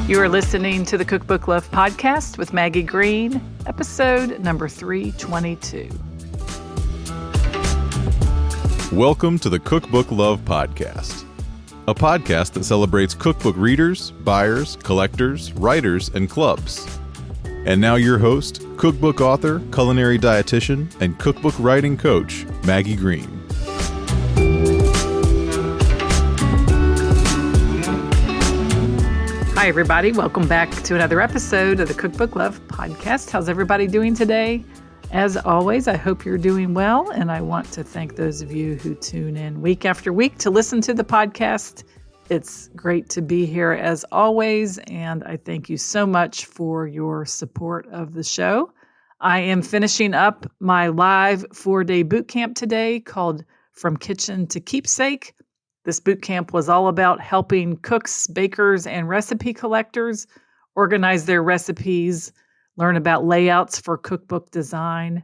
You are listening to the Cookbook Love Podcast with Maggie Green, episode number 322. Welcome to the Cookbook Love Podcast, a podcast that celebrates cookbook readers, buyers, collectors, writers, and clubs. And now your host, cookbook author, culinary dietitian, and cookbook writing coach, Maggie Green. Hi, everybody. Welcome back to another episode of the Cookbook Love Podcast. How's everybody doing today? As always, I hope you're doing well, and I want to thank those of you who tune in week after week to listen to the podcast. It's great to be here as always, and I thank you so much for your support of the show. I am finishing up my live 4-day boot camp today called From Kitchen to Keepsake. This boot camp was all about helping cooks, bakers, and recipe collectors organize their recipes, learn about layouts for cookbook design,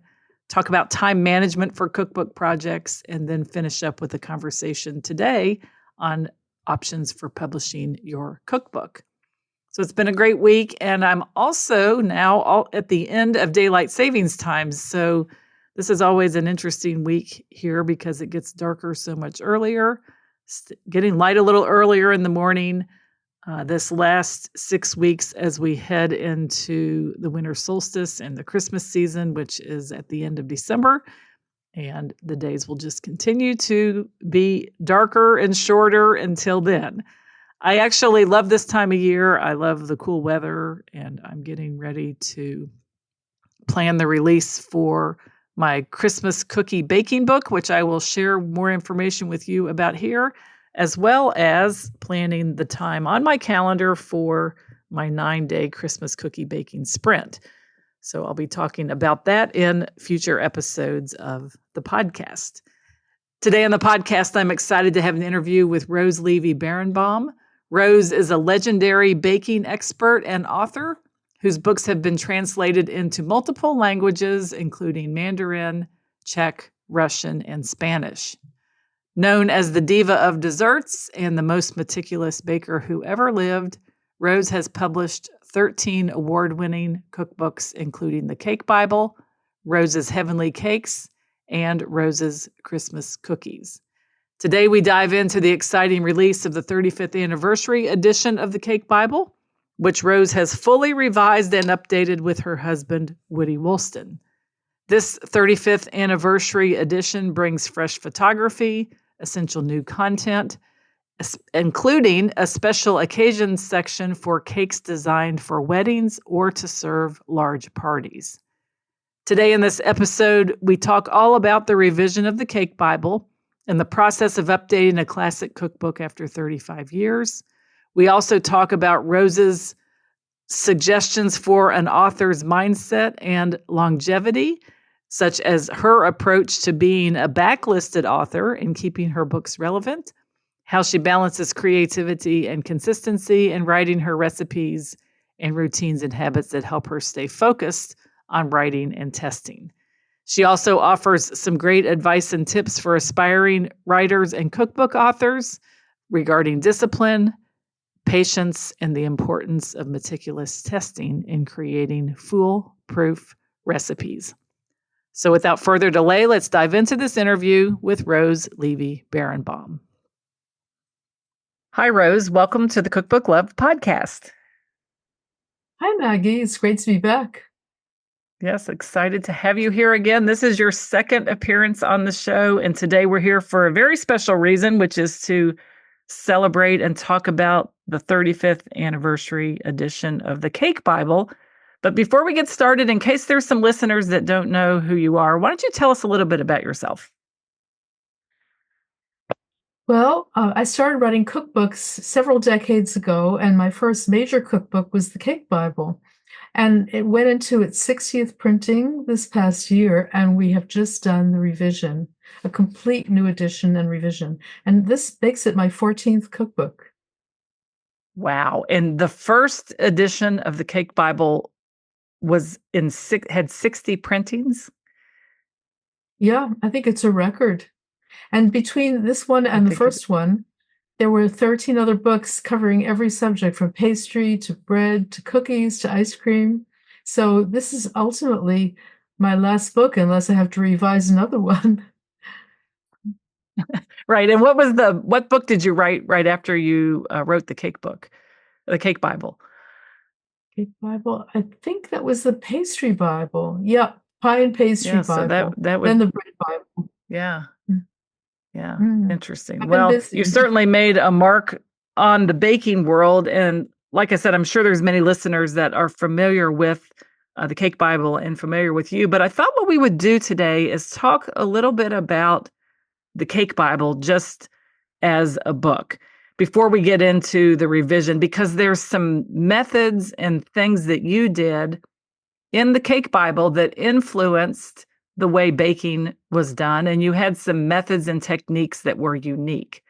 talk about time management for cookbook projects, and then finish up with a conversation today on options for publishing your cookbook. So it's been a great week, and I'm also now at the end of daylight savings time. So this is always an interesting week here because it gets darker so much earlier. Getting light a little earlier in the morning this last 6 weeks as we head into the winter solstice and the Christmas season, which is at the end of December. And the days will just continue to be darker and shorter until then. I actually love this time of year. I love the cool weather, and I'm getting ready to plan the release for my Christmas cookie baking book, which I will share more information with you about here, as well as planning the time on my calendar for my 9-day Christmas cookie baking sprint. So I'll be talking about that in future episodes of the podcast. Today on the podcast, I'm excited to have an interview with Rose Levy Beranbaum. Rose is a legendary baking expert and author whose books have been translated into multiple languages, including Mandarin, Czech, Russian, and Spanish. Known as the diva of desserts and the most meticulous baker who ever lived, Rose has published 13 award-winning cookbooks, including The Cake Bible, Rose's Heavenly Cakes, and Rose's Christmas Cookies. Today, we dive into the exciting release of the 35th anniversary edition of The Cake Bible, which Rose has fully revised and updated with her husband, Woody Wolston. This 35th anniversary edition brings fresh photography, essential new content, including a special occasions section for cakes designed for weddings or to serve large parties. Today in this episode, we talk all about the revision of the Cake Bible and the process of updating a classic cookbook after 35 years. We also talk about Rose's suggestions for an author's mindset and longevity, such as her approach to being a backlisted author and keeping her books relevant, how she balances creativity and consistency in writing her recipes, and routines and habits that help her stay focused on writing and testing. She also offers some great advice and tips for aspiring writers and cookbook authors regarding discipline, patience, and the importance of meticulous testing in creating foolproof recipes. So without further delay, let's dive into this interview with Rose Levy Beranbaum. Hi, Rose. Welcome to the Cookbook Love Podcast. Hi, Maggie. It's great to be back. Yes, excited to have you here again. This is your second appearance on the show, and today we're here for a very special reason, which is to celebrate and talk about the 35th anniversary edition of the Cake Bible. But before we get started, in case there's some listeners that don't know who you are, why don't you tell us a little bit about yourself? Well, I started writing cookbooks several decades ago, and my first major cookbook was the Cake Bible. And it went into its 60th printing this past year, and we have just done the revision, a complete new edition and revision. And this makes it my 14th cookbook. Wow. And the first edition of the Cake Bible had 60 printings? Yeah, I think it's a record. And between this one and the first one, there were 13 other books covering every subject from pastry to bread to cookies to ice cream. So this is ultimately my last book, unless I have to revise another one. Right. And what book did you write right after you wrote the cake book, the Cake Bible? Cake Bible. I think that was the Pastry Bible. Yeah, Pie and Pastry Yeah. So Bible. that Then would, the Bread Bible. yeah. Mm. Yeah. Mm. Interesting. I've been Well, you busy. certainly made a mark on the baking world. And like I said, I'm sure there's many listeners that are familiar with the Cake Bible and familiar with you. But I thought what we would do today is talk a little bit about the Cake Bible just as a book before we get into the revision, because there's some methods and things that you did in the Cake Bible that influenced the way baking was done. And you had some methods and techniques that were unique.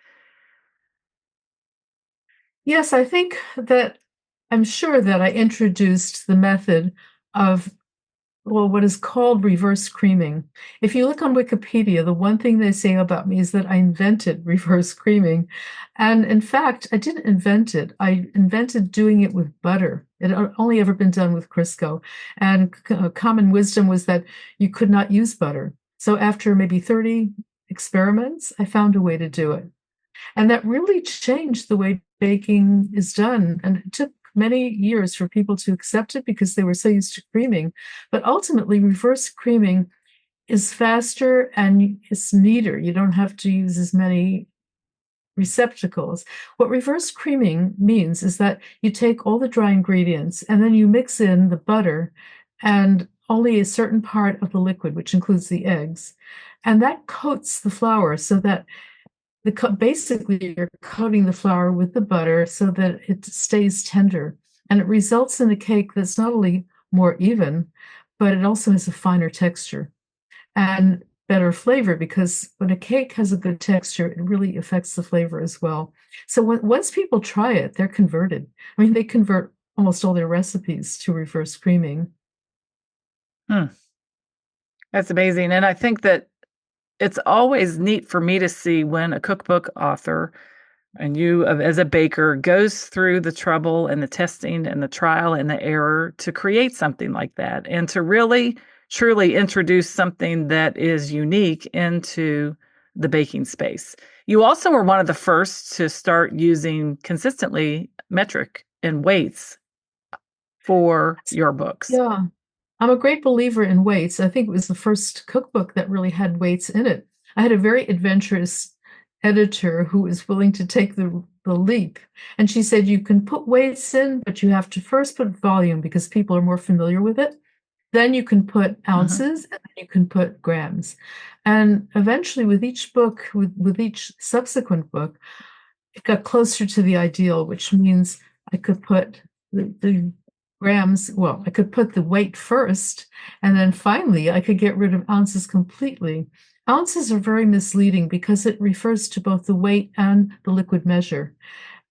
Yes, I think that I'm sure that I introduced the method of, well, what is called reverse creaming. If you look on Wikipedia, the one thing they say about me is that I invented reverse creaming. And in fact, I didn't invent it. I invented doing it with butter. It had only ever been done with Crisco. And common wisdom was that you could not use butter. So after maybe 30 experiments, I found a way to do it. And that really changed the way baking is done. And it took many years for people to accept it because they were so used to creaming. But ultimately, reverse creaming is faster and it's neater. You don't have to use as many receptacles. What reverse creaming means is that you take all the dry ingredients and then you mix in the butter and only a certain part of the liquid, which includes the eggs. And that coats the flour so that basically you're coating the flour with the butter so that it stays tender. And it results in a cake that's not only more even, but it also has a finer texture and better flavor, because when a cake has a good texture, it really affects the flavor as well. So once people try it, they're converted. I mean, they convert almost all their recipes to reverse creaming. Hmm. That's amazing. And I think that it's always neat for me to see when a cookbook author and you as a baker goes through the trouble and the testing and the trial and the error to create something like that and to really truly introduce something that is unique into the baking space. You also were one of the first to start using consistently metric and weights for your books. Yeah. I'm a great believer in weights. I think it was the first cookbook that really had weights in it. I had a very adventurous editor who was willing to take the leap. And she said, you can put weights in, but you have to first put volume because people are more familiar with it. Then you can put Mhm. ounces and then you can put grams. And eventually, with each book, with each subsequent book, it got closer to the ideal, which means I could put the grams, well, I could put the weight first, and then finally I could get rid of ounces completely. Ounces are very misleading because it refers to both the weight and the liquid measure.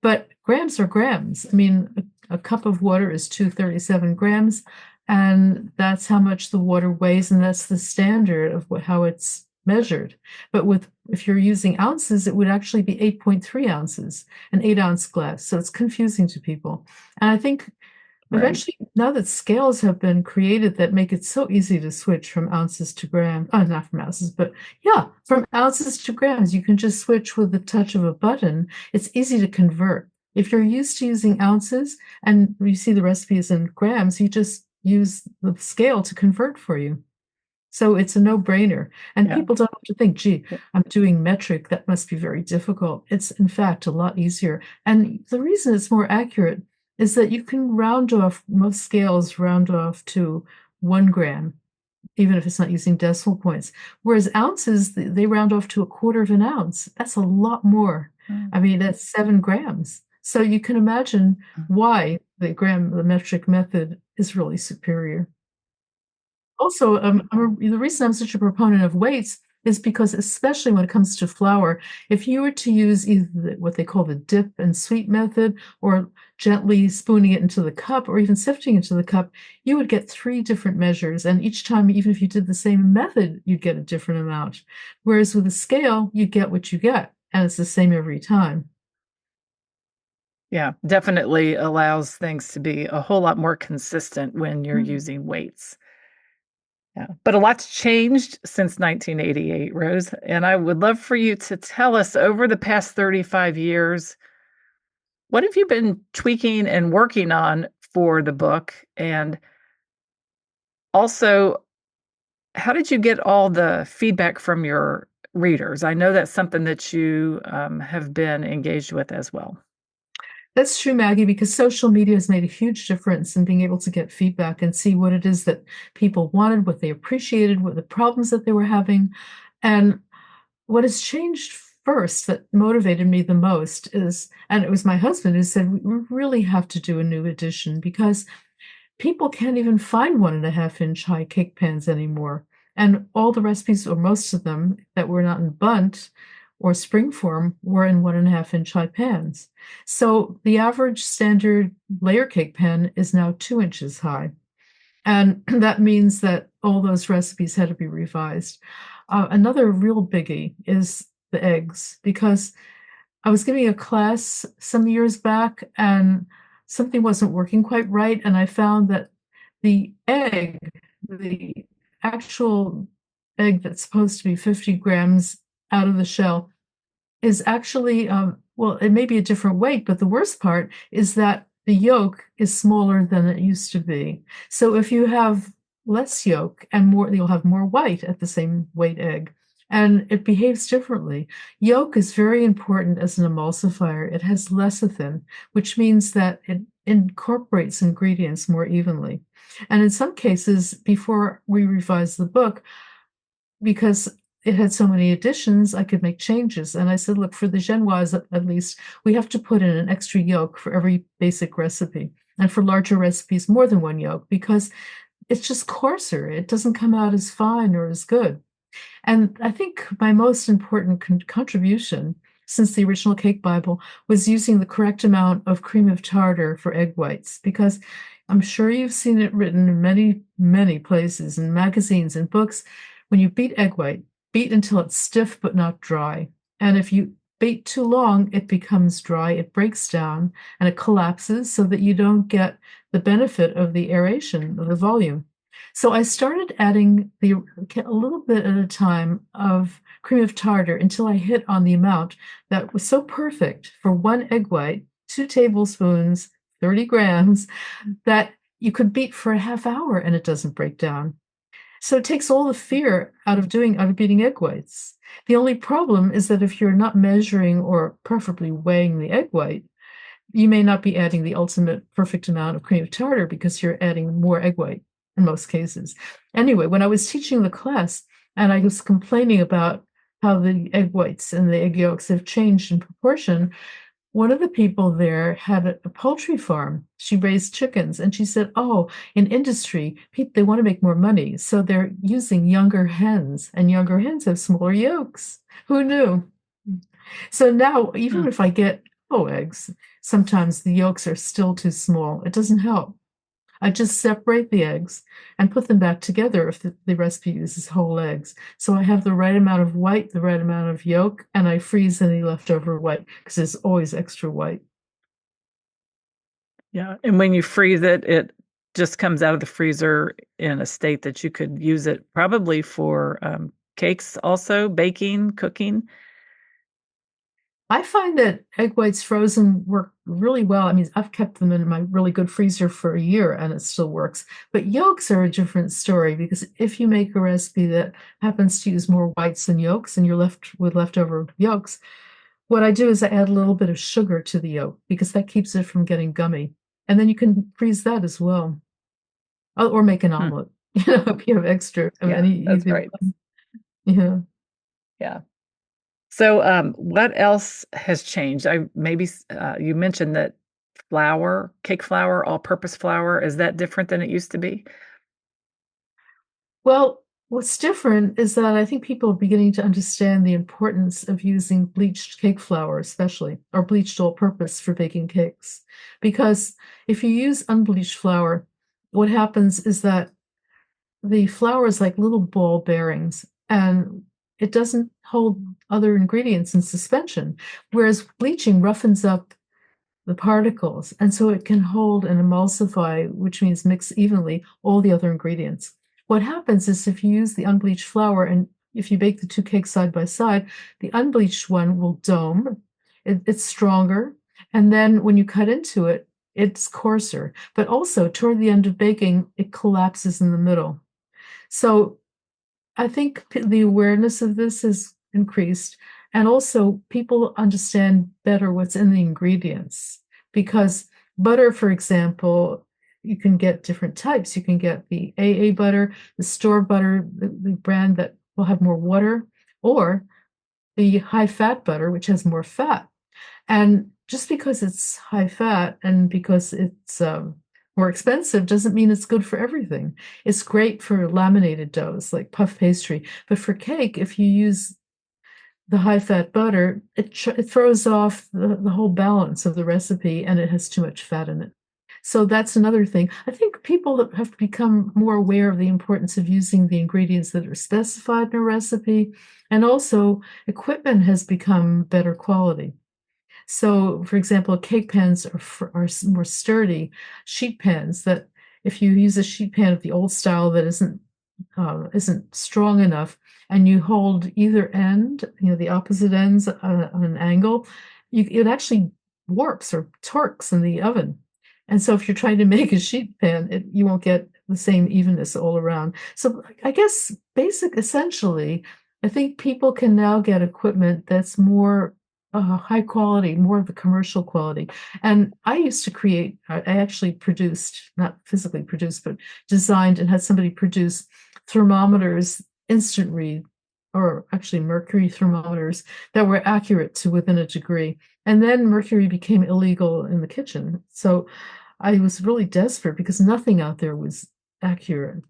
But grams are grams. I mean, a cup of water is 237 grams, and that's how much the water weighs, and that's the standard of how it's measured. But if you're using ounces, it would actually be 8.3 ounces, an 8-ounce glass. So it's confusing to people. And I think Right. eventually, now that scales have been created that make it so easy to switch from ounces to grams, not from ounces, but yeah, from ounces to grams, you can just switch with the touch of a button. It's easy to convert. If you're used to using ounces and you see the recipe is in grams, you just use the scale to convert for you. So it's a no-brainer. And Yeah. people don't have to think, gee, Yeah. I'm doing metric. That must be very difficult. It's, in fact, a lot easier. And the reason it's more accurate is that you can round off, most scales round off to 1 gram, even if it's not using decimal points. Whereas ounces, they round off to a quarter of an ounce. That's a lot more. Mm. I mean, that's 7 grams. So you can imagine why the metric method is really superior. Also, the reason I'm such a proponent of weights is because, especially when it comes to flour, if you were to use either what they call the dip and sweep method, or gently spooning it into the cup, or even sifting into the cup, you would get 3 different measures. And each time, even if you did the same method, you'd get a different amount. Whereas with a scale, you get what you get, and it's the same every time. Yeah, definitely allows things to be a whole lot more consistent when you're Mhm. using weights. Yeah, but a lot's changed since 1988, Rose, and I would love for you to tell us over the past 35 years, what have you been tweaking and working on for the book? And also, how did you get all the feedback from your readers? I know that's something that you have been engaged with as well. That's true, Maggie, because social media has made a huge difference in being able to get feedback and see what it is that people wanted, what they appreciated, what the problems that they were having. And what has changed first that motivated me the most is, and it was my husband who said, we really have to do a new edition because people can't even find 1.5 inch high cake pans anymore. And all the recipes, or most of them that were not in bundt or spring form, were in 1.5 inch high pans. So the average standard layer cake pan is now 2 inches high. And that means that all those recipes had to be revised. Another real biggie is the eggs, because I was giving a class some years back and something wasn't working quite right. And I found that the egg, the actual egg that's supposed to be 50 grams out of the shell, is actually, well, it may be a different weight, but the worst part is that the yolk is smaller than it used to be. So if you have less yolk and more, you'll have more white at the same weight egg. And it behaves differently. Yolk is very important as an emulsifier. It has lecithin, which means that it incorporates ingredients more evenly. And in some cases, before we revised the book, because it had so many additions, I could make changes. And I said, look, for the Genoise at least, we have to put in an extra yolk for every basic recipe. And for larger recipes, more than one yolk, because it's just coarser. It doesn't come out as fine or as good. And I think my most important contribution since the original Cake Bible was using the correct amount of cream of tartar for egg whites, because I'm sure you've seen it written in many, many places, in magazines and books. When you beat egg white, beat until it's stiff but not dry. And if you beat too long, it becomes dry, it breaks down, and it collapses so that you don't get the benefit of the aeration of the volume. So I started adding a little bit at a time of cream of tartar until I hit on the amount that was so perfect for one egg white, 2 tablespoons, 30 grams, that you could beat for a half hour and it doesn't break down. So it takes all the fear out of beating egg whites. The only problem is that if you're not measuring or preferably weighing the egg white, you may not be adding the ultimate perfect amount of cream of tartar because you're adding more egg white in most cases. Anyway, when I was teaching the class and I was complaining about how the egg whites and the egg yolks have changed in proportion, one of the people there had a poultry farm. She raised chickens, and she said, oh, in industry, they want to make more money. So they're using younger hens, and younger hens have smaller yolks. Who knew? So now, even if I get eggs, sometimes the yolks are still too small. It doesn't help. I just separate the eggs and put them back together if the recipe uses whole eggs. So I have the right amount of white, the right amount of yolk, and I freeze any leftover white because there's always extra white. Yeah, and when you freeze it, it just comes out of the freezer in a state that you could use it probably for cakes also, baking, cooking. I find that egg whites frozen work really well. I mean, I've kept them in my really good freezer for a year and it still works. But yolks are a different story, because if you make a recipe that happens to use more whites than yolks and you're left with leftover yolks, what I do is I add a little bit of sugar to the yolk because that keeps it from getting gummy. And then you can freeze that as well. Or make an omelet, if you have extra of Yeah, that's either right. one. Yeah. Yeah. So, what else has changed? You mentioned that flour, cake flour, all-purpose flour, is that different than it used to be? Well, what's different is that I think people are beginning to understand the importance of using bleached cake flour, especially, or bleached all-purpose for baking cakes. Because if you use unbleached flour, what happens is that the flour is like little ball bearings, and it doesn't hold other ingredients in suspension, whereas bleaching roughens up the particles. And so it can hold and emulsify, which means mix evenly all the other ingredients. What happens is if you use the unbleached flour and if you bake the two cakes side by side, the unbleached one will dome. It's stronger. And then when you cut into it, it's coarser. But also toward the end of baking, it collapses in the middle. So I think the awareness of this has increased. And also people understand better what's in the ingredients. Because butter, for example, you can get different types. You can get the AA butter, the store butter, the brand that will have more water, or the high fat butter, which has more fat. And just because it's high fat and because it's more expensive doesn't mean it's good for everything. It's great for laminated doughs like puff pastry, but for cake, if you use the high fat butter, it throws off the whole balance of the recipe and it has too much fat in it. So that's another thing. I think people have become more aware of the importance of using the ingredients that are specified in a recipe, and also equipment has become better quality. So, for example, cake pans are more sturdy sheet pans that if you use a sheet pan of the old style that isn't strong enough, and you hold either end, the opposite ends on an angle, it actually warps or torques in the oven. And so if you're trying to make a sheet pan, you won't get the same evenness all around. So I guess essentially, I think people can now get equipment that's more high quality, more of the commercial quality. And I used to I actually produced, not physically produced, but designed and had somebody produce thermometers, instant read, or actually mercury thermometers that were accurate to within a degree. And then mercury became illegal in the kitchen. So I was really desperate because nothing out there was accurate.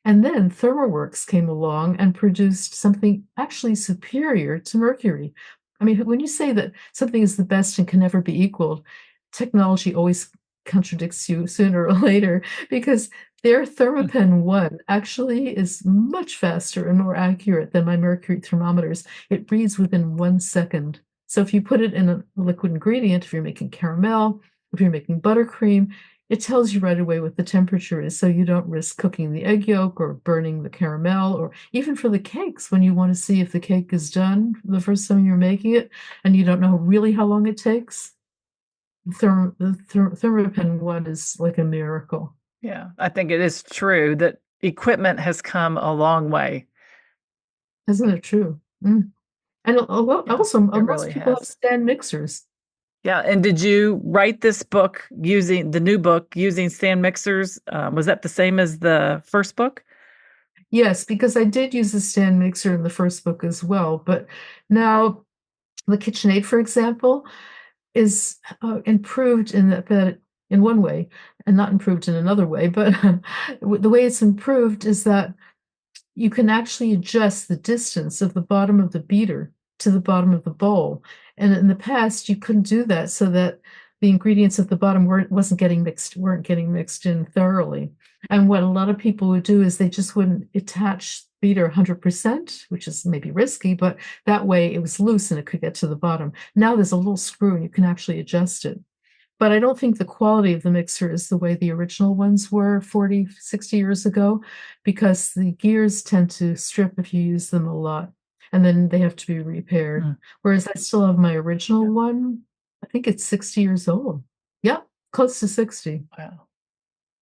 And then ThermoWorks came along and produced something actually superior to mercury. I mean, when you say that something is the best and can never be equaled, technology always contradicts you sooner or later, because their Thermopen 1 actually is much faster and more accurate than my mercury thermometers. It reads within 1 second. So if you put it in a liquid ingredient, if you're making caramel, if you're making buttercream, it tells you right away what the temperature is, so you don't risk cooking the egg yolk or burning the caramel, or even for the cakes, when you want to see if the cake is done the first time you're making it and you don't know really how long it takes. The Thermopen 1 is like a miracle. Yeah, I think it is true that equipment has come a long way. Isn't it true? Mm. And also, most people have stand mixers. Yeah. And did you write this book using stand mixers? Was that the same as the first book? Yes, because I did use the stand mixer in the first book as well. But now the KitchenAid, for example, is improved in that in one way and not improved in another way. But the way it's improved is that you can actually adjust the distance of the bottom of the beater to the bottom of the bowl. And in the past, you couldn't do that, so that the ingredients at the bottom weren't getting mixed in thoroughly. And what a lot of people would do is they just wouldn't attach beater 100%, which is maybe risky, but that way it was loose and it could get to the bottom. Now there's a little screw and you can actually adjust it. But I don't think the quality of the mixer is the way the original ones were 40, 60 years ago, because the gears tend to strip if you use them a lot, and then they have to be repaired. Whereas I still have my original one. I think it's 60 years old. Yep, close to 60. Wow.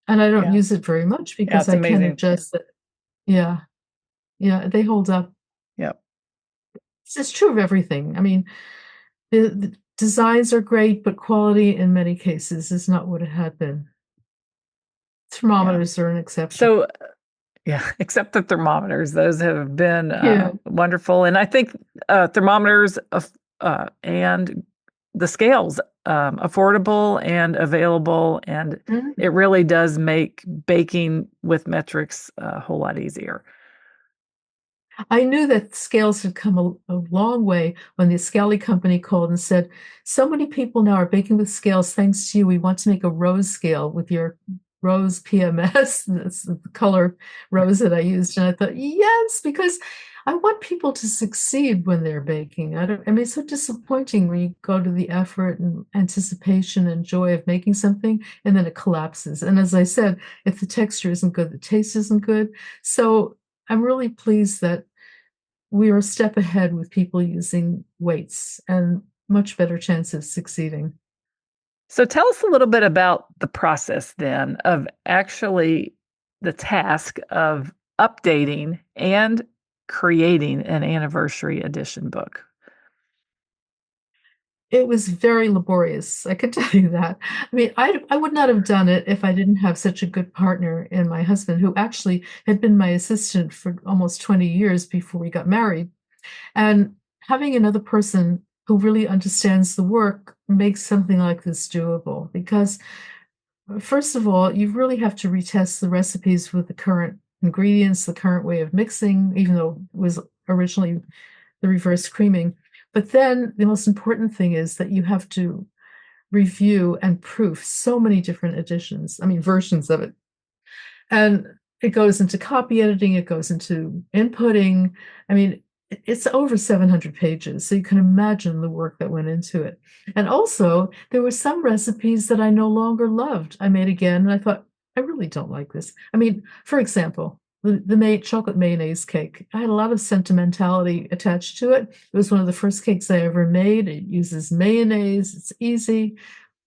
And I don't use it very much because I can't adjust it. Yeah. Yeah, they hold up. Yep. It's true of everything. I mean, the designs are great, but quality in many cases is not what it had been. Thermometers are an exception. So, except the thermometers. Those have been wonderful. And I think thermometers and the scales, affordable and available. And it really does make baking with metrics a whole lot easier. I knew that scales had come a long way when the Scally company called and said, so many people now are baking with scales thanks to you. We want to make a rose scale with your Rose PMS. That's the color rose that I used. And I thought, yes, because I want people to succeed when they're baking. It's so disappointing when you go to the effort and anticipation and joy of making something and then it collapses. And as I said, if the texture isn't good, the taste isn't good. So I'm really pleased that we are a step ahead with people using weights and much better chance of succeeding. So tell us a little bit about the process then of actually the task of updating and creating an anniversary edition book. It was very laborious, I can tell you that. I would not have done it if I didn't have such a good partner in my husband, who actually had been my assistant for almost 20 years before we got married. And having another person who really understands the work makes something like this doable because, first of all, you really have to retest the recipes with the current ingredients, the current way of mixing, even though it was originally the reverse creaming. But then the most important thing is that you have to review and proof so many different versions of it. And it goes into copy editing, it goes into inputting. It's over 700 pages, so you can imagine the work that went into it. And also, there were some recipes that I no longer loved. I made again, and I thought, I really don't like this. For example, the chocolate mayonnaise cake. I had a lot of sentimentality attached to it. It was one of the first cakes I ever made. It uses mayonnaise. It's easy,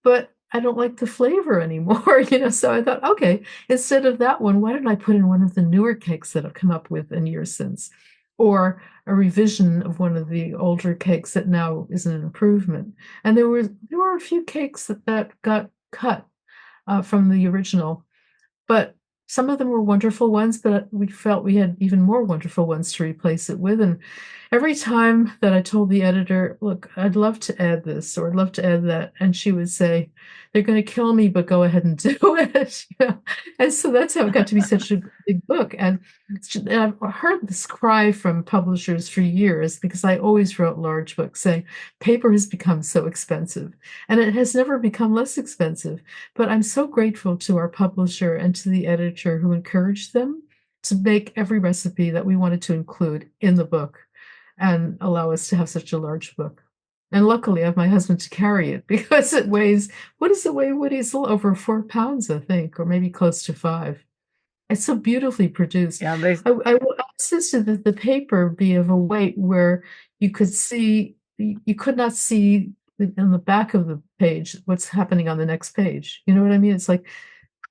but I don't like the flavor anymore, So I thought, okay, instead of that one, why don't I put in one of the newer cakes that I've come up with in years since, or a revision of one of the older cakes that now is an improvement. And there were a few cakes that got cut from the original, but some of them were wonderful ones, but we felt we had even more wonderful ones to replace it with. And every time that I told the editor, look, I'd love to add this or I'd love to add that, and she would say, they're going to kill me, but go ahead and do it. And so that's how it got to be such a big book. And I've heard this cry from publishers for years because I always wrote large books saying paper has become so expensive, and it has never become less expensive. But I'm so grateful to our publisher and to the editor who encouraged them to make every recipe that we wanted to include in the book and allow us to have such a large book. And luckily, I have my husband to carry it because it weighs, what does it weigh, Woody? It's a little over 4 pounds, I think, or maybe close to 5. It's so beautifully produced. Yeah, I insisted that the paper be of a weight where you could not see in the back of the page what's happening on the next page. You know what I mean? It's like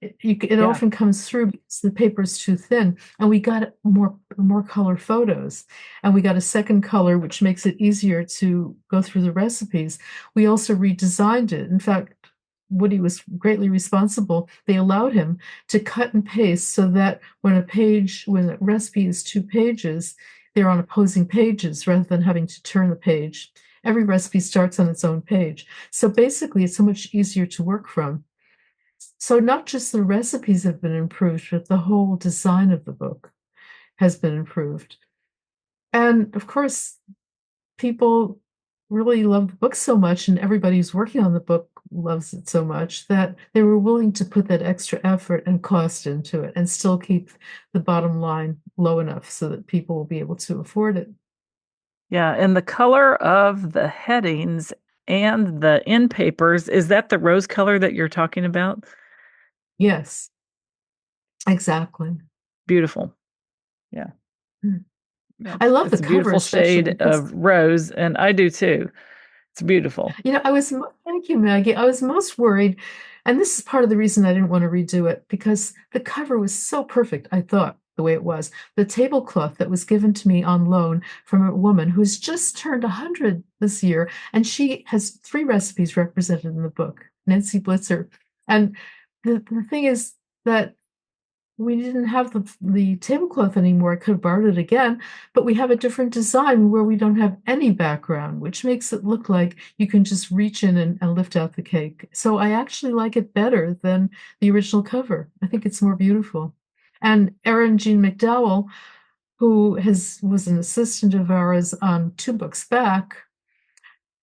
it often comes through because the paper is too thin, and we got more color photos, and we got a second color which makes it easier to go through the recipes. We also redesigned it. In fact, Woody was greatly responsible. They allowed him to cut and paste so that when a recipe is 2 pages, they're on opposing pages rather than having to turn the page. Every recipe starts on its own page. So basically, it's so much easier to work from. So not just the recipes have been improved, but the whole design of the book has been improved. And of course, people really love the book so much, and everybody who's working on the book loves it so much that they were willing to put that extra effort and cost into it and still keep the bottom line low enough so that people will be able to afford it. Yeah, and the color of the headings and the end papers, is that the rose color that you're talking about? Yes, exactly. Beautiful. Yeah. I love It's the a cover, beautiful shade especially of rose, and I do too. It's beautiful. Thank you, Maggie. I was most worried, and this is part of the reason I didn't want to redo it, because the cover was so perfect, I thought, the way it was. The tablecloth that was given to me on loan from a woman who's just turned 100 this year, and she has 3 recipes represented in the book, Nancy Blitzer. And the thing is that we didn't have the tablecloth anymore. I could have borrowed it again, but we have a different design where we don't have any background, which makes it look like you can just reach in and lift out the cake. So I actually like it better than the original cover. I think it's more beautiful. And Erin Jean McDowell, who was an assistant of ours on 2 books back,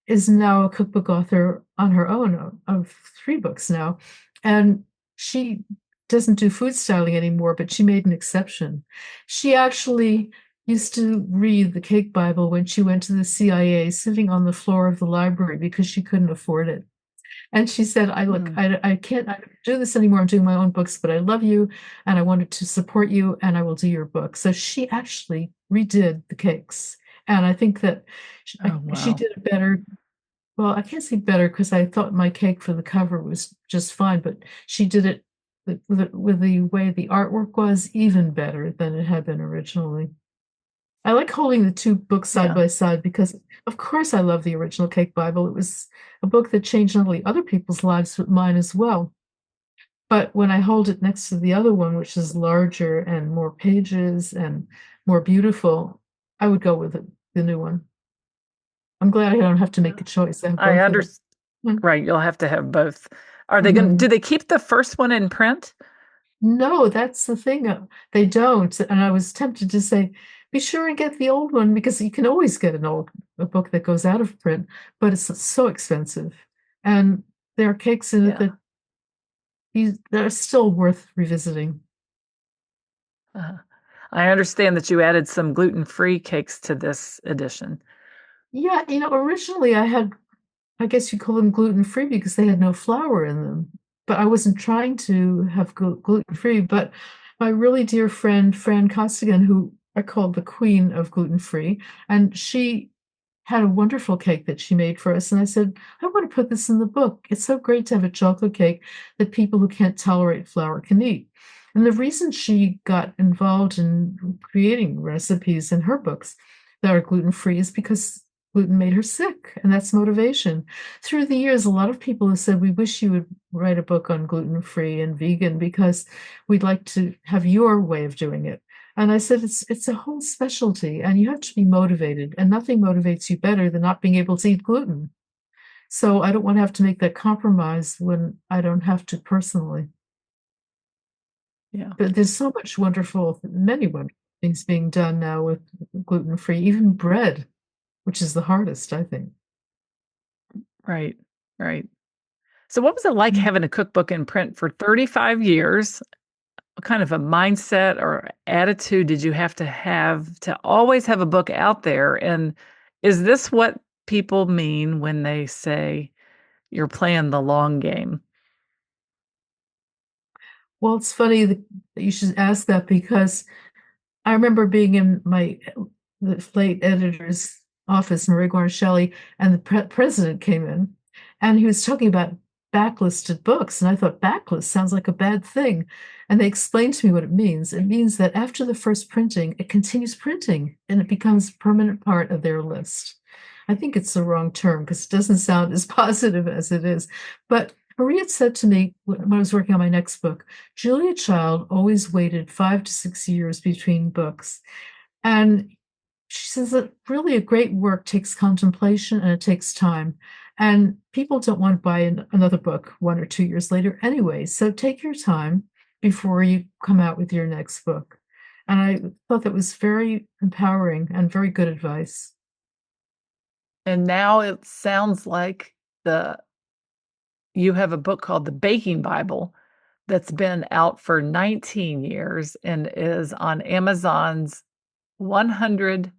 is now a cookbook author on her own of 3 books now. And she doesn't do food styling anymore, but she made an exception. She actually used to read the Cake Bible when she went to the CIA, sitting on the floor of the library because she couldn't afford it. And she said, Hmm. I can't do this anymore. I'm doing my own books, but I love you and I wanted to support you and I will do your book. So she actually redid the cakes. And I think that Oh, she wow. did it better. Well, I can't say better because I thought my cake for the cover was just fine, but she did it with the way the artwork was even better than it had been originally. I like holding the two books side Yeah. by side because, of course, I love the original Cake Bible. It was a book that changed not only other people's lives, but mine as well. But when I hold it next to the other one, which is larger and more pages and more beautiful, I would go with the new one. I'm glad I don't have to make a choice. I have I both of them. understand. Right. You'll have to have both. Are they going to, Mhm. do they keep the first one in print? No, that's the thing. They don't. And I was tempted to say, be sure and get the old one because you can always get a book that goes out of print, but it's so expensive. And there are cakes in it Yeah. that are still worth revisiting. Uh, I understand that you added some gluten-free cakes to this edition. Yeah, originally I guess you call them gluten-free because they had no flour in them. But I wasn't trying to have gluten-free. But my really dear friend, Fran Costigan, who I call the queen of gluten-free, and she had a wonderful cake that she made for us. And I said, I want to put this in the book. It's so great to have a chocolate cake that people who can't tolerate flour can eat. And the reason she got involved in creating recipes in her books that are gluten-free is because gluten made her sick, and that's motivation. Through the years, a lot of people have said, we wish you would write a book on gluten-free and vegan because we'd like to have your way of doing it. And I said, it's a whole specialty, and you have to be motivated, and nothing motivates you better than not being able to eat gluten. So I don't want to have to make that compromise when I don't have to personally. Yeah. But there's so much many wonderful things being done now with gluten-free, even bread, which is the hardest, I think. Right. Right. So what was it like Mm. having a cookbook in print for 35 years? What kind of a mindset or attitude did you have to always have a book out there? And is this what people mean when they say you're playing the long game? Well, it's funny that you should ask that because I remember being in the late editor's office, Marie Shelley, and the president came in, and he was talking about backlisted books, and I thought backlist sounds like a bad thing, and they explained to me what it means. It means that after the first printing, it continues printing, and it becomes a permanent part of their list. I think it's the wrong term because it doesn't sound as positive as it is, but Marie had said to me when I was working on my next book, Julia Child always waited 5 to 6 years between books. And she says that really a great work takes contemplation and it takes time. And people don't want to buy another book 1 or 2 years later anyway. So take your time before you come out with your next book. And I thought that was very empowering and very good advice. And now it sounds like the you have a book called The Baking Bible that's been out for 19 years and is on Amazon's 100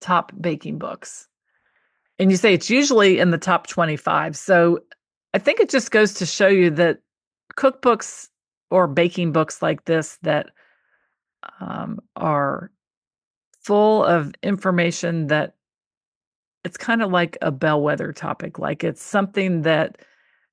top baking books. And you say it's usually in the top 25. So I think it just goes to show you that cookbooks or baking books like this that are full of information that it's kind of like a bellwether topic. Like it's something that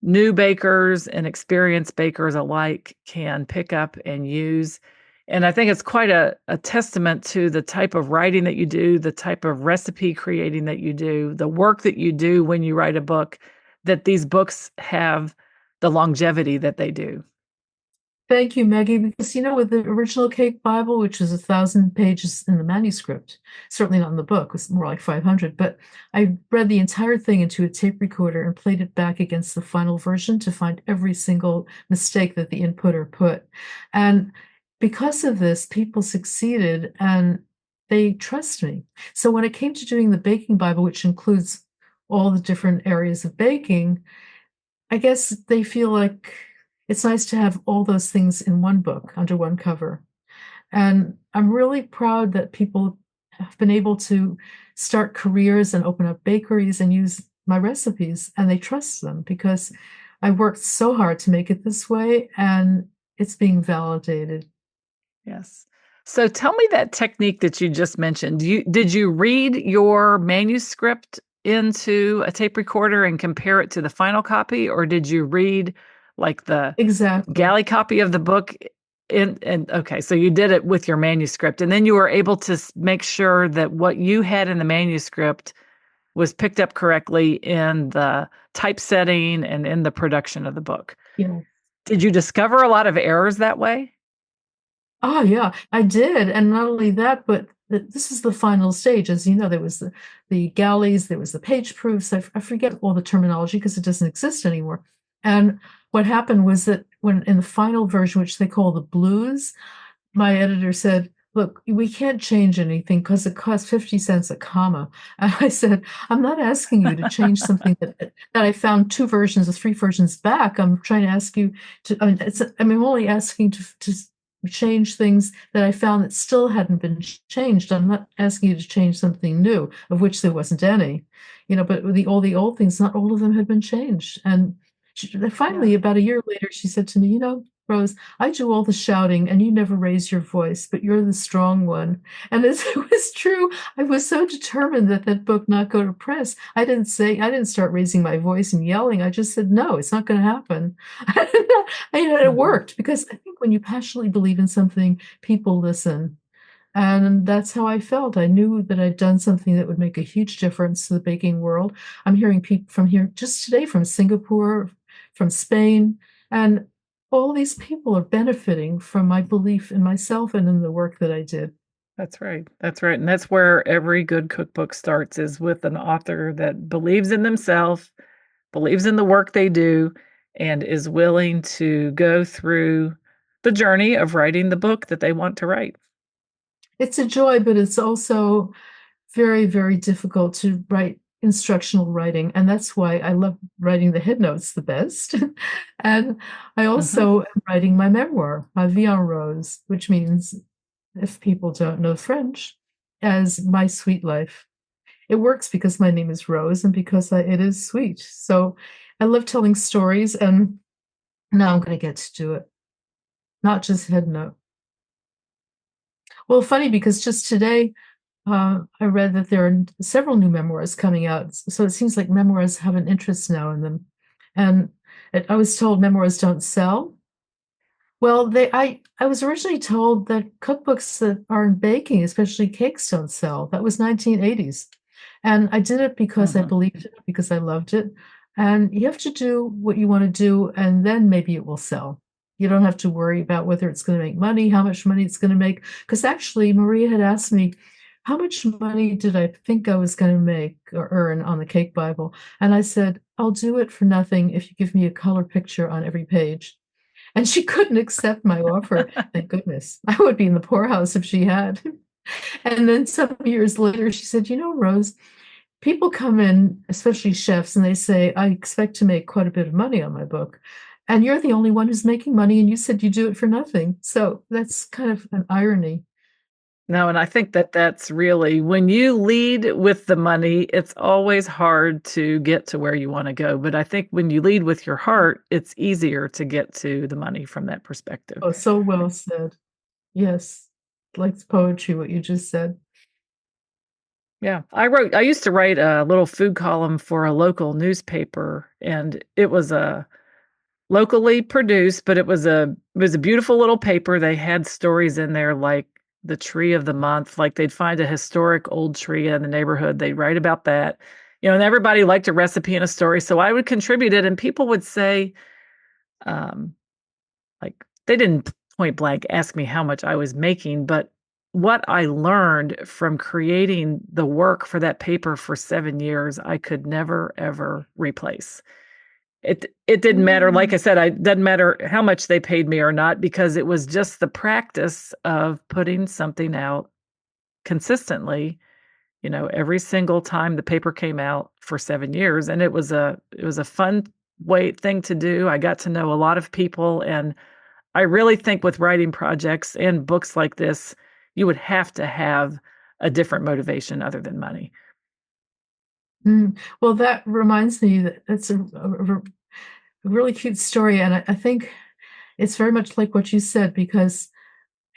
new bakers and experienced bakers alike can pick up and use. And I think it's quite a testament to the type of writing that you do, the type of recipe creating that you do, the work that you do when you write a book, that these books have the longevity that they do. Thank you, Maggie, because with the original Cake Bible, which was 1,000 pages in the manuscript, certainly not in the book, it was more like 500, but I read the entire thing into a tape recorder and played it back against the final version to find every single mistake that the inputter put. And because of this, people succeeded and they trust me. So when it came to doing the Baking Bible, which includes all the different areas of baking, I guess they feel like it's nice to have all those things in one book under one cover. And I'm really proud that people have been able to start careers and open up bakeries and use my recipes, and they trust them because I worked so hard to make it this way, and it's being validated. Yes. So tell me that technique that you just mentioned. Did you read your manuscript into a tape recorder and compare it to the final copy, or did you read like the Exactly. galley copy of the book and okay, so you did it with your manuscript, and then you were able to make sure that what you had in the manuscript was picked up correctly in the typesetting and in the production of the book. Yeah. Did you discover a lot of errors that way? Oh, yeah, I did. And not only that, but this is the final stage. As you know, there was the galleys, there was the page proofs. I forget all the terminology because it doesn't exist anymore. And what happened was that when in the final version, which they call the blues, my editor said, "Look, we can't change anything because it costs 50 cents a comma." And I said, "I'm not asking you to change something that I found two versions or three versions back. I'm trying to ask you to, I'm only asking to change things that I found that still hadn't been changed. I'm not asking you to change something new, of which there wasn't any, but all the old things, not all of them had been changed." And finally, Yeah. about a year later, she said to me, "Rose, I do all the shouting and you never raise your voice, but you're the strong one." And as it was true, I was so determined that that book not go to press. I didn't start raising my voice and yelling. I just said, no, it's not going to happen. It Mhm. worked because I think when you passionately believe in something, people listen. And that's how I felt. I knew that I'd done something that would make a huge difference to the baking world. I'm hearing people from here just today, from Singapore, from Spain, and all these people are benefiting from my belief in myself and in the work that I did. That's right. That's right. And that's where every good cookbook starts is with an author that believes in themselves, believes in the work they do, and is willing to go through the journey of writing the book that they want to write. It's a joy, but it's also very, very difficult to write instructional writing. And that's why I love writing the head notes the best. And I Mhm. also am writing my memoir, my vie en rose, which means, if people don't know French, as my sweet life. It works because my name is Rose and because it is sweet. So I love telling stories, and now I'm going to get to do it, not just head note. Well, funny because just today I read that there are several new memoirs coming out. So it seems like memoirs have an interest now in them. And I was told memoirs don't sell. Well, I was originally told that cookbooks that are in baking, especially cakes, don't sell. That was 1980s. And I did it because I Mhm. believed it, because I loved it. And you have to do what you want to do, and then maybe it will sell. You don't have to worry about whether it's going to make money, how much money it's going to make. Because actually, Maria had asked me, how much money did I think I was going to make or earn on the Cake Bible? And I said, I'll do it for nothing if you give me a color picture on every page. And she couldn't accept my offer. Thank goodness. I would be in the poorhouse if she had. And then some years later, she said, Rose, people come in, especially chefs, and they say, I expect to make quite a bit of money on my book. And you're the only one who's making money, and you said you do it for nothing. So that's kind of an irony. No, and I think that that's really when you lead with the money, it's always hard to get to where you want to go. But I think when you lead with your heart, it's easier to get to the money from that perspective. Oh, so well said. Yes. Like poetry, what you just said. Yeah. I used to write a little food column for a local newspaper, and it was a locally produced, but it was a beautiful little paper. They had stories in there like the tree of the month, like they'd find a historic old tree in the neighborhood, they'd write about that. And everybody liked a recipe and a story, so I would contribute it, and people would say, um, like they didn't point blank ask me how much I was making, but what I learned from creating the work for that paper for 7 years, I could never ever replace. It didn't matter, like Mm. I said, I doesn't matter how much they paid me or not because it was just the practice of putting something out consistently, every single time the paper came out for 7 years, and it was a fun thing to do. I got to know a lot of people, and I really think with writing projects and books like this, you would have to have a different motivation other than money. Well, that reminds me that it's a really cute story. And I think it's very much like what you said, because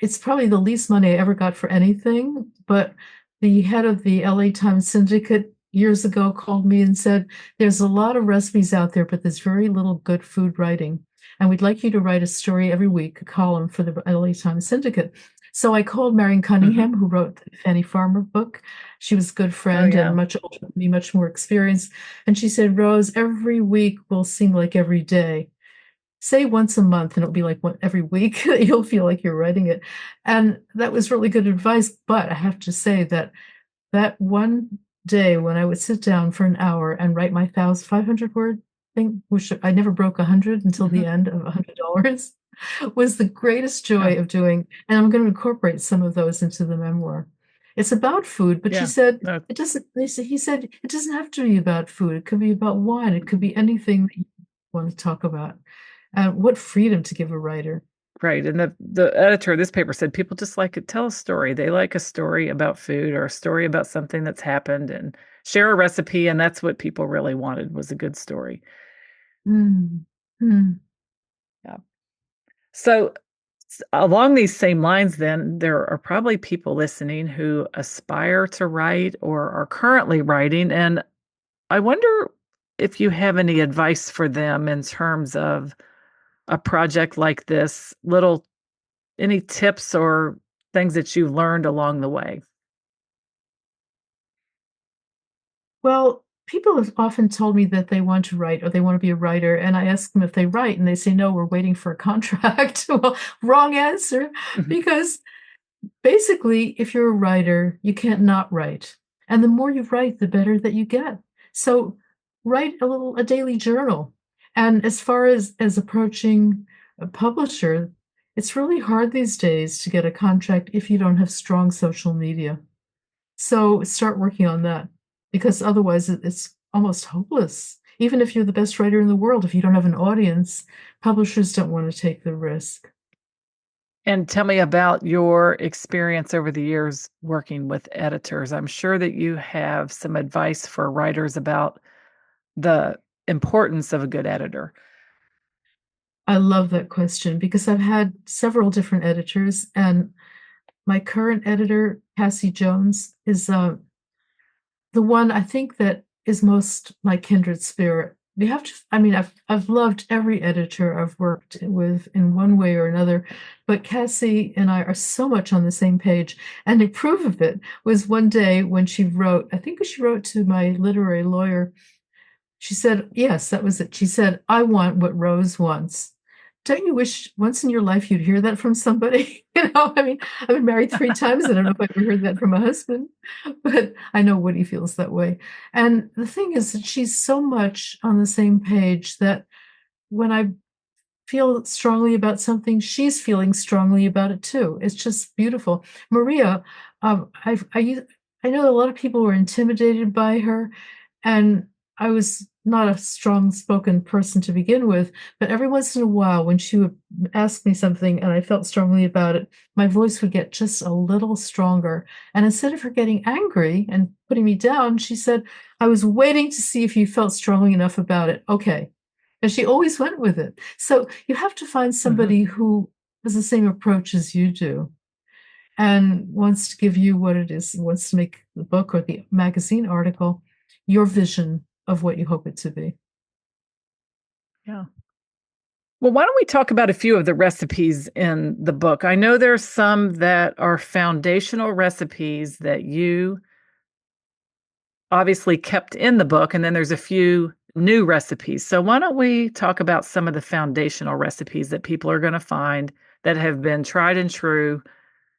it's probably the least money I ever got for anything. But the head of the LA Times Syndicate years ago called me and said, there's a lot of recipes out there, but there's very little good food writing. And we'd like you to write a story every week, a column for the LA Times Syndicate. So I called Marion Cunningham, who wrote the Fanny Farmer book. She was a good friend and much older than me, much more experienced. And she said, Rose, every week will seem like every day. Say once a month and it'll be like every week. You'll feel like you're writing it. And that was really good advice. But I have to say that one day when I would sit down for an hour and write my 500-word thing, which I never broke 100 until the end of $100, was the greatest joy of doing. And I'm going to incorporate some of those into the memoir. It's about food, but she said it doesn't. He said it doesn't have to be about food. It could be about wine. It could be anything that you want to talk about. What freedom to give a writer. Right. And the editor of this paper said people just like to tell a story. They like a story about food or a story about something that's happened and share a recipe. And that's what people really wanted, was a good story. Yeah. So along these same lines, then, there are probably people listening who aspire to write or are currently writing. And I wonder if you have any advice for them in terms of a project like this, any tips or things that you've learned along the way? Well, people have often told me that they want to write or they want to be a writer. And I ask them if they write, and they say, no, we're waiting for a contract. Well, wrong answer, because basically, if you're a writer, you can't not write. And the more you write, the better that you get. So write a daily journal. And as far as approaching a publisher, it's really hard these days to get a contract if you don't have strong social media. So start working on that, because otherwise it's almost hopeless. Even if you're the best writer in the world, if you don't have an audience, publishers don't want to take the risk. And tell me about your experience over the years working with editors. I'm sure that you have some advice for writers about the importance of a good editor. I love that question because I've had several different editors, and my current editor, Cassie Jones, is the one I think that is most my kindred spirit. You have to, I mean, I've loved every editor I've worked with in one way or another, but Cassie and I are so much on the same page. And the proof of it was one day when she wrote, I think she wrote to my literary lawyer. She said, yes, that was it. She said, I want what Rose wants. Don't you wish once in your life you'd hear that from somebody? I mean, I've been married 3 times. I don't know if I've ever heard that from a husband, but I know Woody feels that way. And the thing is that she's so much on the same page that when I feel strongly about something, she's feeling strongly about it too. It's just beautiful. Maria, I know a lot of people were intimidated by her, and I was not a strong-spoken person to begin with, but every once in a while when she would ask me something and I felt strongly about it, my voice would get just a little stronger. And instead of her getting angry and putting me down, she said, I was waiting to see if you felt strongly enough about it. Okay. And she always went with it. So you have to find somebody who has the same approach as you do and wants to give you what it is, wants to make the book or the magazine article your vision of what you hope it to be. Yeah. Well, why don't we talk about a few of the recipes in the book? I know there's some that are foundational recipes that you obviously kept in the book, and then there's a few new recipes. So why don't we talk about some of the foundational recipes that people are going to find that have been tried and true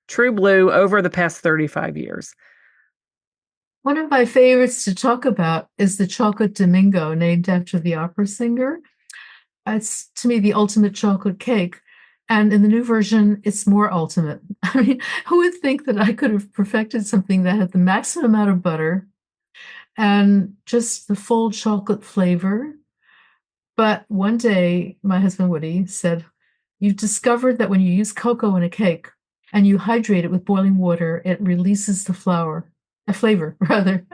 blue over the past 35 years? One of my favorites to talk about is the chocolate Domingo, named after the opera singer. It's, to me, the ultimate chocolate cake. And in the new version, it's more ultimate. I mean, who would think that I could have perfected something that had the maximum amount of butter and just the full chocolate flavor? But one day, my husband Woody said, you've discovered that when you use cocoa in a cake, and you hydrate it with boiling water, it releases the flavor rather.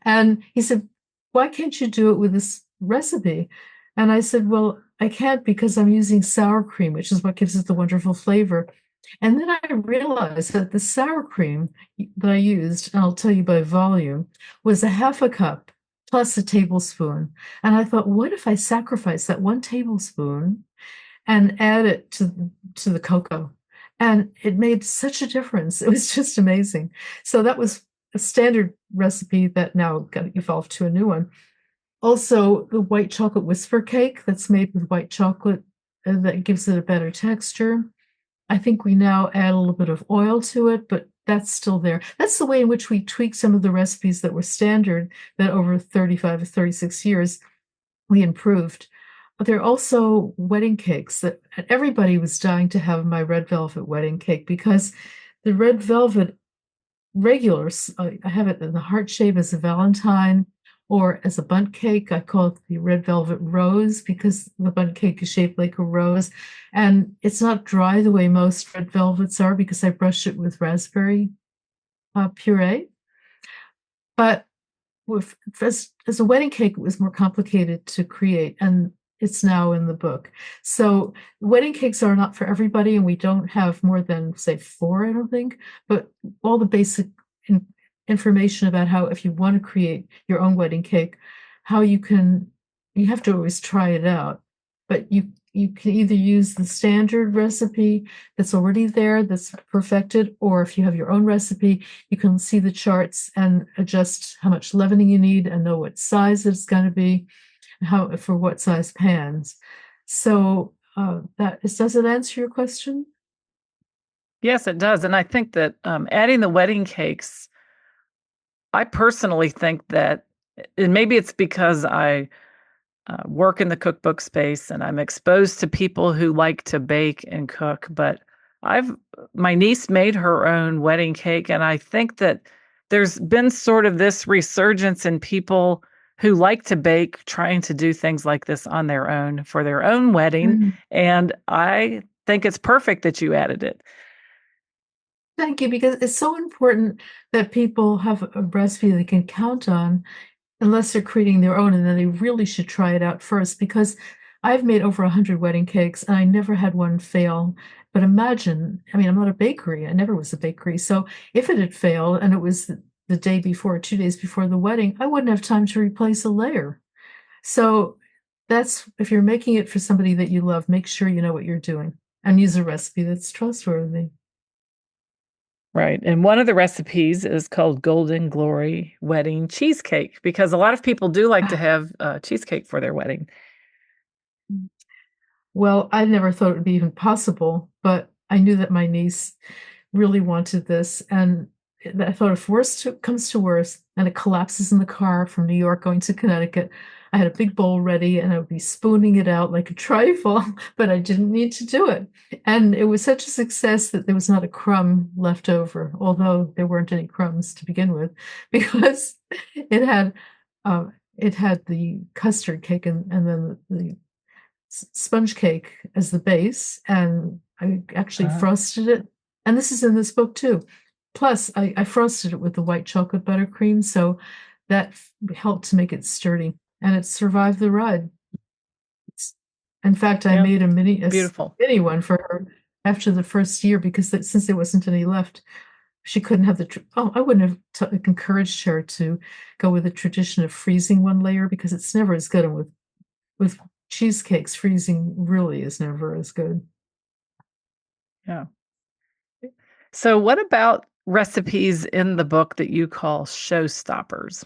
And he said, why can't you do it with this recipe? And I said, well, I can't because I'm using sour cream, which is what gives it the wonderful flavor. And then I realized that the sour cream that I used, and I'll tell you by volume, was a half a cup plus a tablespoon. And I thought, what if I sacrifice that 1 tablespoon and add it to the cocoa? And it made such a difference. It was just amazing. So that was a standard recipe that now got evolved to a new one. Also, the white chocolate whisper cake that's made with white chocolate that gives it a better texture. I think we now add a little bit of oil to it, but that's still there. That's the way in which we tweak some of the recipes that were standard that over 35 or 36 years we improved. But there are also wedding cakes that everybody was dying to have my red velvet wedding cake because the red velvet regulars, I have it in the heart shape as a Valentine or as a bundt cake. I call it the red velvet rose because the bundt cake is shaped like a rose. And it's not dry the way most red velvets are because I brush it with raspberry puree. But as a wedding cake, it was more complicated to create. And it's now in the book. So wedding cakes are not for everybody, and we don't have more than, say, 4, I don't think. But all the basic information about how, if you want to create your own wedding cake, how you have to always try it out. But you can either use the standard recipe that's already there, that's perfected, or if you have your own recipe, you can see the charts and adjust how much leavening you need and know what size it's going to be, for what size pans. So does it answer your question? Yes, it does. And I think that adding the wedding cakes, I personally think that, and maybe it's because I work in the cookbook space and I'm exposed to people who like to bake and cook, but my niece made her own wedding cake, and I think that there's been sort of this resurgence in people who like to bake, trying to do things like this on their own for their own wedding. And I think it's perfect that you added it. Thank you, because it's so important that people have a recipe they can count on unless they're creating their own, and then they really should try it out first, because I've made over 100 wedding cakes and I never had one fail. But imagine, I mean, I'm not a bakery. I never was a bakery. So if it had failed and it was the day before, 2 days before the wedding, I wouldn't have time to replace a layer. So if you're making it for somebody that you love, make sure you know what you're doing and use a recipe that's trustworthy. Right. And one of the recipes is called Golden Glory Wedding Cheesecake, because a lot of people do like to have cheesecake for their wedding. Well, I never thought it would be even possible, but I knew that my niece really wanted this. And I thought, if worst comes to worst and it collapses in the car from New York going to Connecticut, I had a big bowl ready and I would be spooning it out like a trifle, but I didn't need to do it. And it was such a success that there was not a crumb left over, although there weren't any crumbs to begin with, because it had the custard cake and then the sponge cake as the base, and I actually frosted it. And this is in this book too. Plus, I frosted it with the white chocolate buttercream, so that helped to make it sturdy, and it survived the ride. In fact, I made a mini one for her after the first year, because since there wasn't any left, she couldn't have I wouldn't have encouraged her to go with the tradition of freezing one layer, because it's never as good. And with cheesecakes, freezing really is never as good. Yeah. So what about recipes in the book that you call showstoppers?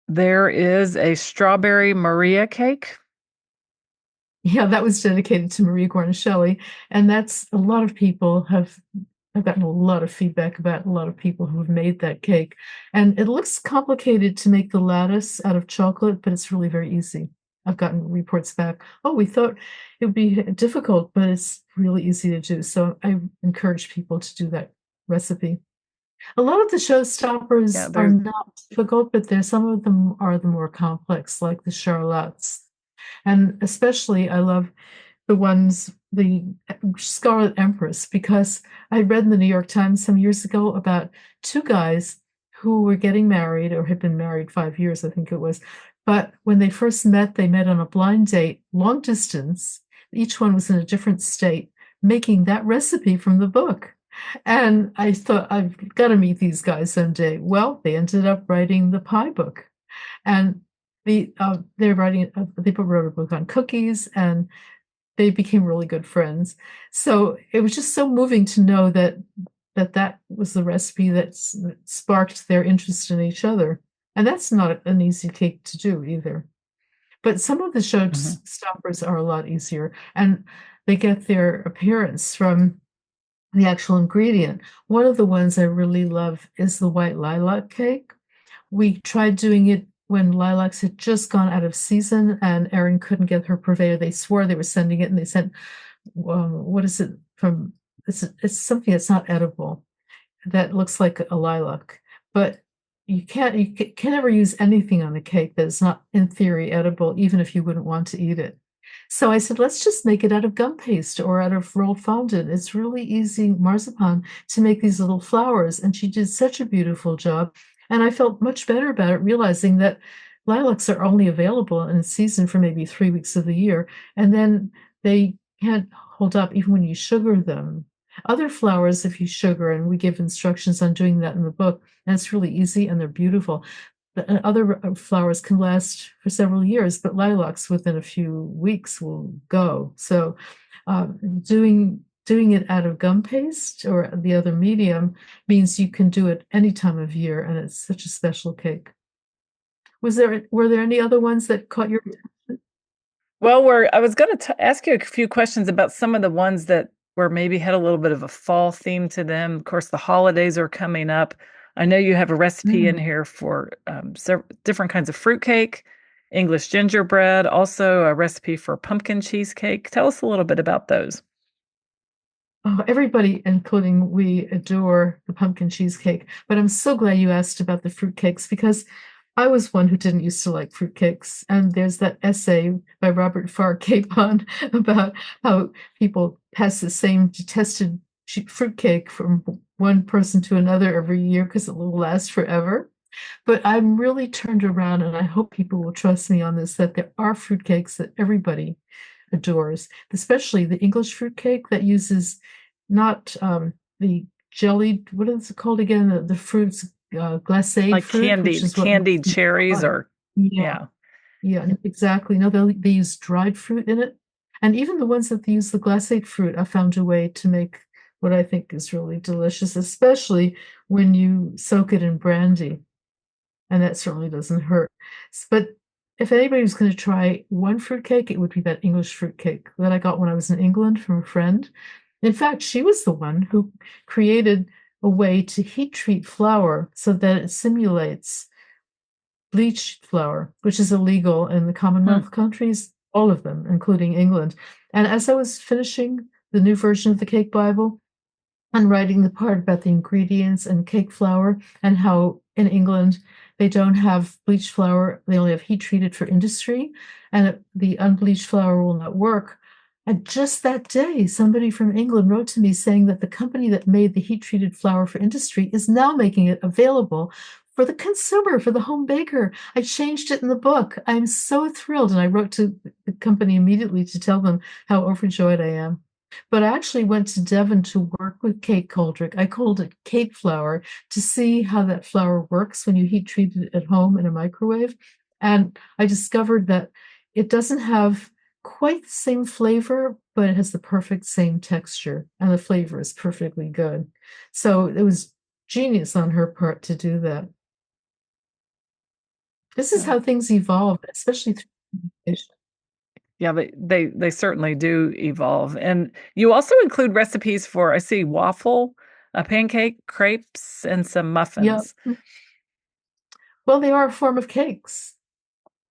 There is a strawberry Maria cake. Yeah, that was dedicated to Maria Guarnaschelli. And that's, a lot of people I've gotten a lot of feedback about a lot of people who have made that cake. And it looks complicated to make the lattice out of chocolate, but it's really very easy. I've gotten reports back, we thought it would be difficult, but it's really easy to do. So I encourage people to do that recipe. A lot of the showstoppers are not difficult, but some of them are the more complex, like the charlottes. And especially I love the ones the Scarlet Empress, because I read in the New York Times some years ago about two guys who were getting married or had been married 5 years, I think it was. But when they first met, they met on a blind date, long distance. Each one was in a different state, making that recipe from the book. And I thought, I've got to meet these guys someday. Well, they ended up writing the pie book. And they're writing, they wrote a book on cookies, and they became really good friends. So it was just so moving to know that was the recipe that sparked their interest in each other. And that's not an easy cake to do either. But some of the showstoppers are a lot easier, and they get their appearance from the actual ingredient. One of the ones I really love is the white lilac cake. We tried doing it when lilacs had just gone out of season, and Erin couldn't get her purveyor. They swore they were sending it, and they sent, what is it from? It's something that's not edible, that looks like a lilac, but you can never use anything on a cake that is not in theory edible, even if you wouldn't want to eat it. So I said, let's just make it out of gum paste or out of rolled fondant. It's really easy marzipan to make these little flowers. And she did such a beautiful job. And I felt much better about it, realizing that lilacs are only available in season for maybe 3 weeks of the year. And then they can't hold up even when you sugar them. Other flowers, if you sugar, and we give instructions on doing that in the book, and it's really easy and they're beautiful. Other flowers can last for several years, but lilacs within a few weeks will go. So doing it out of gum paste or the other medium means you can do it any time of year, and it's such a special cake. Were there any other ones that caught your attention? Well, I was going to ask you a few questions about some of the ones that were maybe had a little bit of a fall theme to them. Of course, the holidays are coming up. I know you have a recipe in here for different kinds of fruitcake, English gingerbread, also a recipe for pumpkin cheesecake. Tell us a little bit about those. Oh, everybody, including we, adore the pumpkin cheesecake. But I'm so glad you asked about the fruitcakes, because I was one who didn't used to like fruitcakes. And there's that essay by Robert Farr Capon about how people pass the same detested fruitcake from one person to another every year because it will last forever. But I'm really turned around, and I hope people will trust me on this, that there are fruitcakes that everybody adores, especially the English fruitcake that uses not the jellied, what is it called again? The fruits, glacé like fruit, which is candied cherries, or yeah, exactly. No, they use dried fruit in it, and even the ones that they use the glacé fruit, I found a way to make what I think is really delicious, especially when you soak it in brandy, and that certainly doesn't hurt. But if anybody was going to try one fruitcake, it would be that English fruitcake that I got when I was in England from a friend. In fact, she was the one who created a way to heat treat flour so that it simulates bleached flour, which is illegal in the Commonwealth countries, all of them, including England. And as I was finishing the new version of the Cake Bible and writing the part about the ingredients and cake flour and how in England they don't have bleached flour, they only have heat treated for industry, and the unbleached flour will not work. And just that day, somebody from England wrote to me saying that the company that made the heat treated flour for industry is now making it available for the consumer, for the home baker. I changed it in the book. I'm so thrilled. And I wrote to the company immediately to tell them how overjoyed I am. But I actually went to Devon to work with Kate Coldrick. I called it cake flour to see how that flour works when you heat treat it at home in a microwave. And I discovered that it doesn't have quite the same flavor, but it has the perfect same texture, and the flavor is perfectly good. So it was genius on her part to do that. This is how things evolve, especially through communication. Yeah, they certainly do evolve. And you also include recipes for, I see, waffle, a pancake, crepes, and some muffins. Yeah. Well, they are a form of cakes.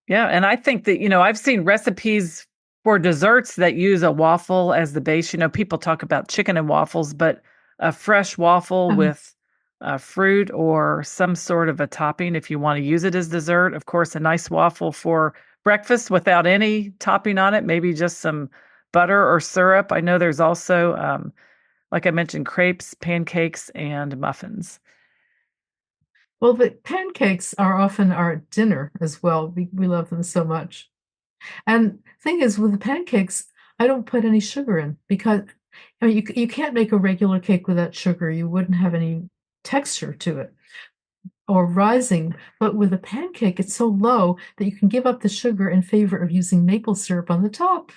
Yeah, and I think that, I've seen recipes for desserts that use a waffle as the base. People talk about chicken and waffles, but a fresh waffle with fruit or some sort of a topping if you want to use it as dessert. Of course, a nice waffle for breakfast without any topping on it, maybe just some butter or syrup. I know there's also, like I mentioned, crepes, pancakes, and muffins. Well, the pancakes are often our dinner as well. We love them so much. And thing is, with the pancakes, I don't put any sugar in because I mean you can't make a regular cake without sugar. You wouldn't have any texture to it or rising. But with a pancake, it's so low that you can give up the sugar in favor of using maple syrup on the top.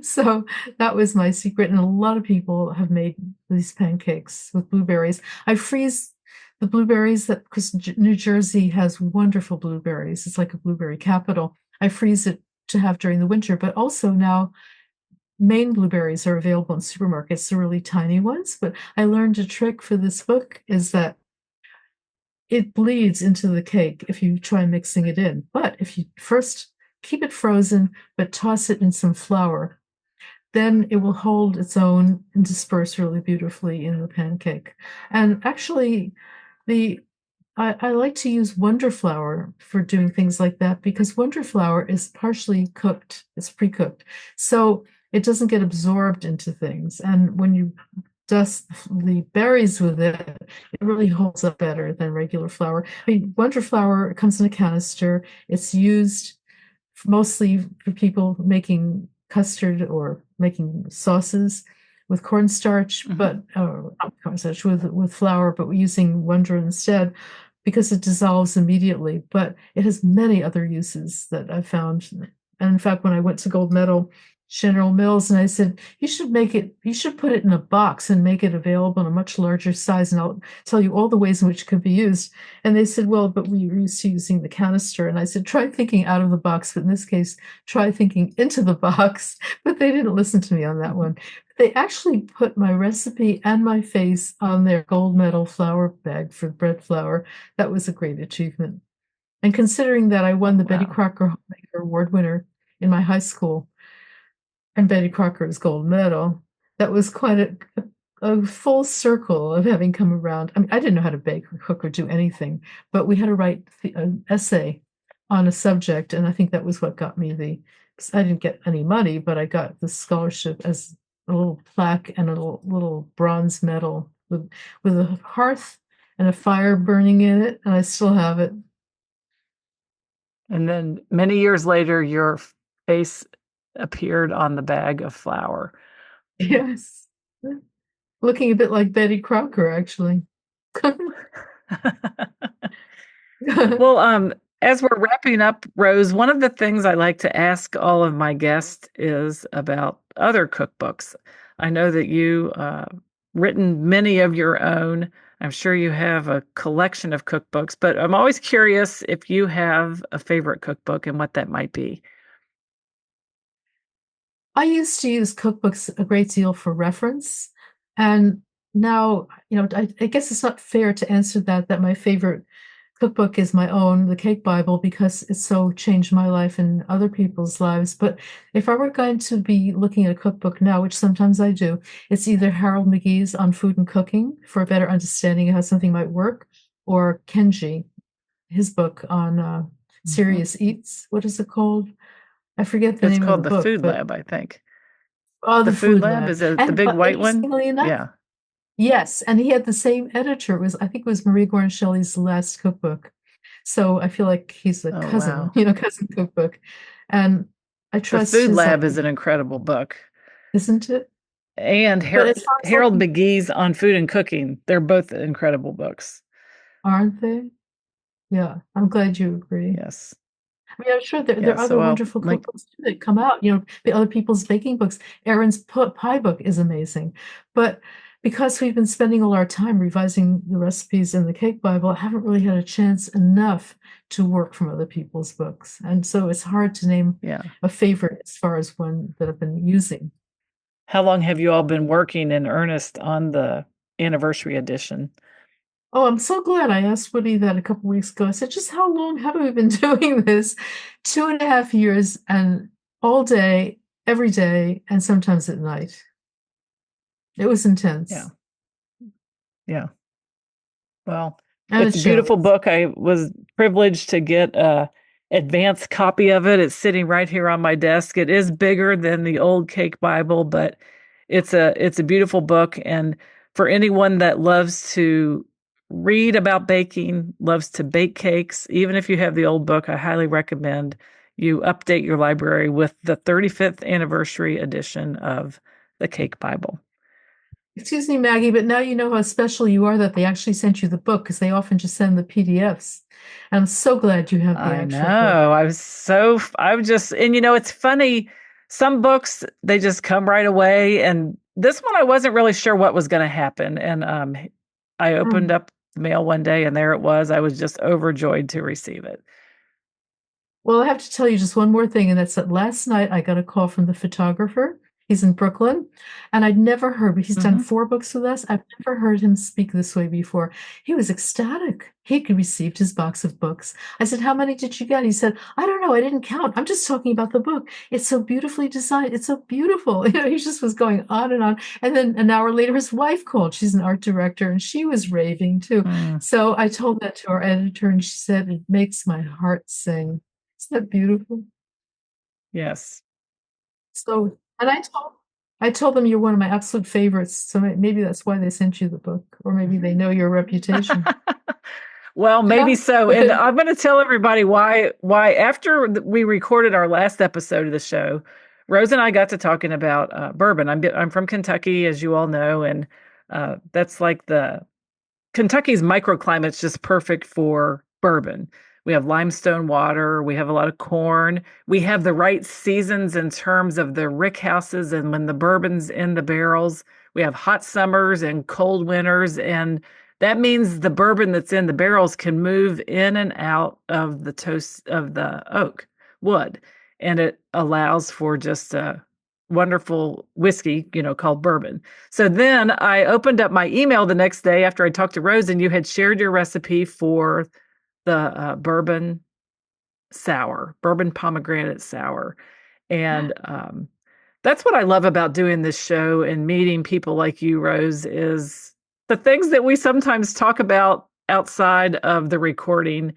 So that was my secret. And a lot of people have made these pancakes with blueberries. I freeze the blueberries that because New Jersey has wonderful blueberries. It's like a blueberry capital. I freeze it to have during the winter, but also now Maine blueberries are available in supermarkets, the really tiny ones. But I learned a trick for this book is that it bleeds into the cake if you try mixing it in. But if you first keep it frozen, but toss it in some flour, then it will hold its own and disperse really beautifully in the pancake. And actually, I like to use Wonder Flour for doing things like that because Wonder Flour is partially cooked, it's pre-cooked. So it doesn't get absorbed into things. And when you dust the berries with it, it really holds up better than regular flour. I mean, Wonder Flour comes in a canister. It's used mostly for people making custard or making sauces with cornstarch, but not cornstarch with flour, but using Wonder instead because it dissolves immediately. But it has many other uses that I've found. And in fact, when I went to Gold Medal General Mills and I said, you should put it in a box and make it available in a much larger size, and I'll tell you all the ways in which it could be used. And they said, well, but we're used to using the canister. And I said, try thinking out of the box, but in this case, try thinking into the box. But they didn't listen to me on that one. They actually put my recipe and my face on their Gold Medal flour bag for bread flour. That was a great achievement. And considering that I won the Betty Crocker Homemaker Award winner in my high school, and Betty Crocker's Gold Medal, that was quite a full circle of having come around. I mean, I didn't know how to bake or cook or do anything, but we had to write an essay on a subject, and I think that was what got me I didn't get any money, but I got the scholarship as a little plaque and a little bronze medal with a hearth and a fire burning in it, and I still have it. And then many years later, your face appeared on the bag of flour. Yes. Looking a bit like Betty Crocker, actually. Well, as we're wrapping up, Rose, one of the things I like to ask all of my guests is about other cookbooks. I know that you written many of your own. I'm sure you have a collection of cookbooks, but I'm always curious if you have a favorite cookbook and what that might be. I used to use cookbooks a great deal for reference. And now, I guess it's not fair to answer that my favorite cookbook is my own, the Cake Bible, because it's so changed my life and other people's lives. But if I were going to be looking at a cookbook now, which sometimes I do, it's either Harold McGee's On Food and Cooking for a better understanding of how something might work, or Kenji, his book on Serious Eats. What is it called? I forget the name of the book. It's called The Food Lab, I think. Oh, The Food Lab is the big white one? Enough, yeah. Yes, and he had the same editor. I think it was Marie Gorin Shelley's last cookbook. So I feel like he's a cousin, wow. Cousin cookbook. And I trust The Food Lab is an incredible book. Isn't it? And Harold McGee's On Food and Cooking. They're both incredible books. Aren't they? Yeah, I'm glad you agree. Yes. I mean, I'm sure there are other wonderful cookbooks too that come out, the other people's baking books. Erin's pie book is amazing. But because we've been spending all our time revising the recipes in the Cake Bible, I haven't really had a chance enough to work from other people's books. And so it's hard to name a favorite as far as one that I've been using. How long have you all been working in earnest on the anniversary edition? Oh, I'm so glad I asked Woody that a couple weeks ago. I said, just how long have we been doing this? 2.5 years, and all day, every day, and sometimes at night. It was intense. Yeah. Well, it's a beautiful book. I was privileged to get a advanced copy of it. It's sitting right here on my desk. It is bigger than the old Cake Bible, but it's a beautiful book. And for anyone that loves to read about baking, loves to bake cakes, even if you have the old book, I highly recommend you update your library with the 35th anniversary edition of the Cake Bible. Excuse me, Maggie, but now you know how special you are that they actually sent you the book, because they often just send the PDFs. I'm so glad you have the I actual book. know. And it's funny. Some books, they just come right away. And this one, I wasn't really sure what was going to happen. And I opened up the mail one day and there it was. I was just overjoyed to receive it. Well, I have to tell you just one more thing, and that's that last night I got a call from the photographer. He's in Brooklyn, and I'd never heard, but he's done 4 books with us. I've never heard him speak this way before. He was ecstatic. He received his box of books. I said, "How many did you get?" He said, "I don't know. I didn't count. I'm just talking about the book. It's so beautifully designed. It's so beautiful." He just was going on and on. And then an hour later, his wife called. She's an art director, and she was raving too. So I told that to our editor, and she said, "It makes my heart sing." Isn't that beautiful? Yes. So, and I told them you're one of my absolute favorites. So maybe that's why they sent you the book, or maybe they know your reputation. Well, maybe so. And I'm going to tell everybody why after we recorded our last episode of the show, Rose and I got to talking about bourbon. I'm from Kentucky, as you all know, and that's like Kentucky's microclimate's just perfect for bourbon. We have limestone water. We have a lot of corn. We have the right seasons in terms of the rick houses and when the bourbon's in the barrels. We have hot summers and cold winters. And that means the bourbon that's in the barrels can move in and out of the toast of the oak wood. And it allows for just a wonderful whiskey, called bourbon. So then I opened up my email the next day after I talked to Rose, and you had shared your recipe for the bourbon pomegranate sour. And that's what I love about doing this show and meeting people like you, Rose, is the things that we sometimes talk about outside of the recording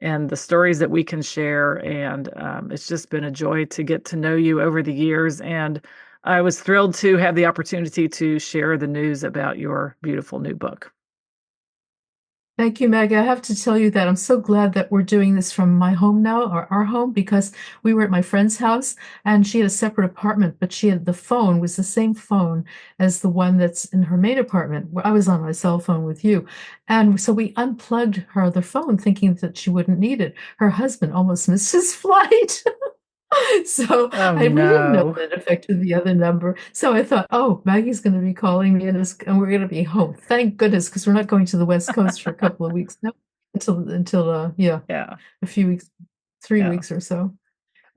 and the stories that we can share. And it's just been a joy to get to know you over the years. And I was thrilled to have the opportunity to share the news about your beautiful new book. Thank you, Maggie. I have to tell you that I'm so glad that we're doing this from my home now, or our home, because we were at my friend's house and she had a separate apartment, but the phone was the same phone as the one that's in her main apartment. I was on my cell phone with you. And so we unplugged her other phone thinking that she wouldn't need it. Her husband almost missed his flight. So we didn't know that affected the other number. So I thought, oh, Maggie's going to be calling me and we're going to be home. Thank goodness, because we're not going to the West Coast for a couple of weeks now until a few weeks, 3 weeks or so.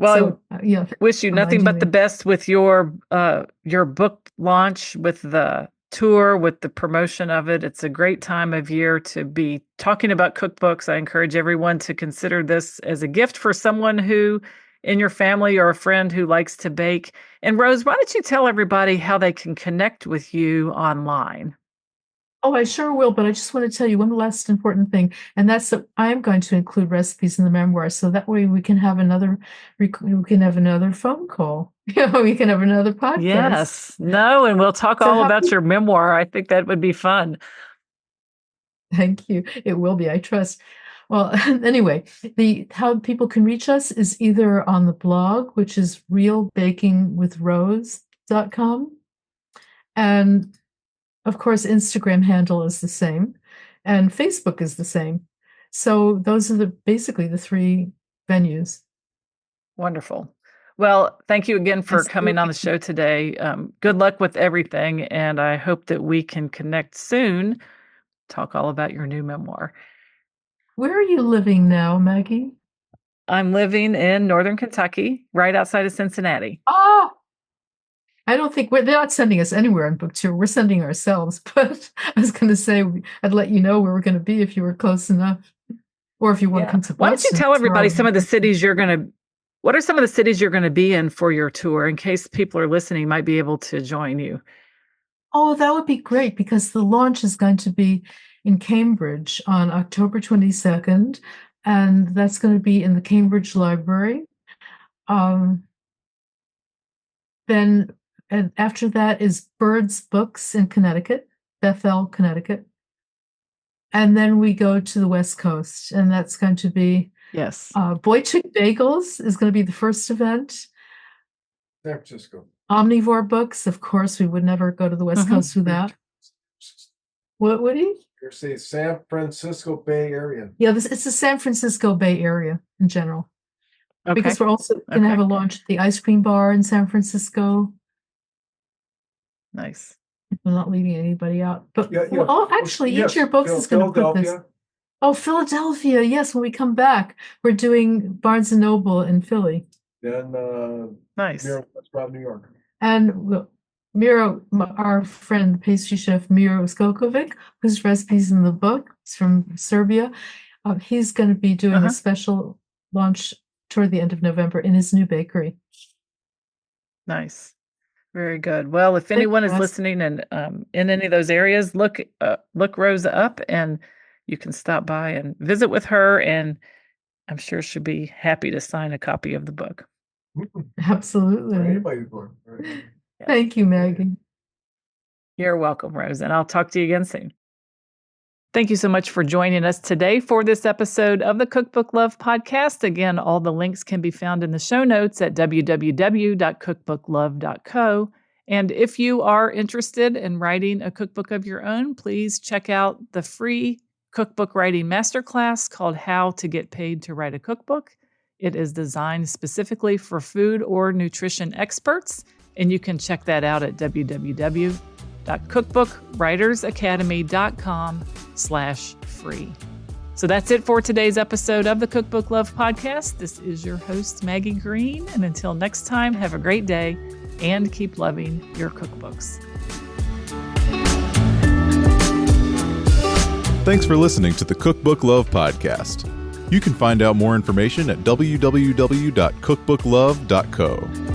Well, I wish you nothing but the best with your book launch, with the tour, with the promotion of it. It's a great time of year to be talking about cookbooks. I encourage everyone to consider this as a gift for someone who in your family or a friend who likes to bake. And Rose, why don't you tell everybody how they can connect with you online? Oh, I sure will, but I just want to tell you one last important thing, and that's that I am going to include recipes in the memoir, so that way we can have another phone call. We can have another podcast. Yes, and we'll talk all about your memoir. I think that would be fun. Thank you. It will be, I trust. Well, anyway, how people can reach us is either on the blog, which is realbakingwithrose.com, and of course, Instagram handle is the same, and Facebook is the same. So those are basically the 3 venues. Wonderful. Well, thank you again for coming on the show today. Good luck with everything, and I hope that we can connect soon, talk all about your new memoir. Where are you living now, Maggie? I'm living in Northern Kentucky, right outside of Cincinnati. Oh! I don't think they're not sending us anywhere on book tour. We're sending ourselves, but I was going to say I'd let you know where we're going to be if you were close enough, or if you want to come to Boston. Why don't you tell everybody what are some of the cities you're going to be in for your tour, in case people are listening might be able to join you? Oh, that would be great, because the launch is going to be in Cambridge on October 22nd. and that's going to be in the Cambridge Library. Then, and after that is Bird's Books in Connecticut, Bethel, Connecticut. And then we go to the West Coast, and that's going to be Yes. Boy Chick Bagels is going to be the first event. San Francisco. Omnivore Books, of course, we would never go to the West Coast without. What would he? You're saying San Francisco Bay Area. Yeah, it's the San Francisco Bay Area in general. Okay. Because we're also going to have a launch at the ice cream bar in San Francisco. Nice. I'm not leaving anybody out. But Yeah, yeah. oh, actually, each of your books is going to put this. Oh, Philadelphia. Yes, when we come back, we're doing Barnes & Noble in Philly. Then Nice. New York. And Miro, our friend, pastry chef Miro Skokovic, whose recipe's in the book, is from Serbia. He's going to be doing a special launch toward the end of November in his new bakery. Nice. Very good. Well, if anyone is listening and in any of those areas, look Rose up, and you can stop by and visit with her, and I'm sure she'll be happy to sign a copy of the book. Absolutely. Anybody's born. Right? Yes. Thank you, Maggie. You're welcome, Rose, and I'll talk to you again soon. Thank you so much for joining us today for this episode of the Cookbook Love podcast. Again, all the links can be found in the show notes at www.cookbooklove.co. And if you are interested in writing a cookbook of your own, please check out the free cookbook writing masterclass called How to Get Paid to Write a Cookbook. It is designed specifically for food or nutrition experts, and you can check that out at www.cookbookwritersacademy.com/free. So that's it for today's episode of the Cookbook Love podcast. This is your host, Maggie Green, and until next time, have a great day and keep loving your cookbooks. Thanks for listening to the Cookbook Love podcast. You can find out more information at www.cookbooklove.co.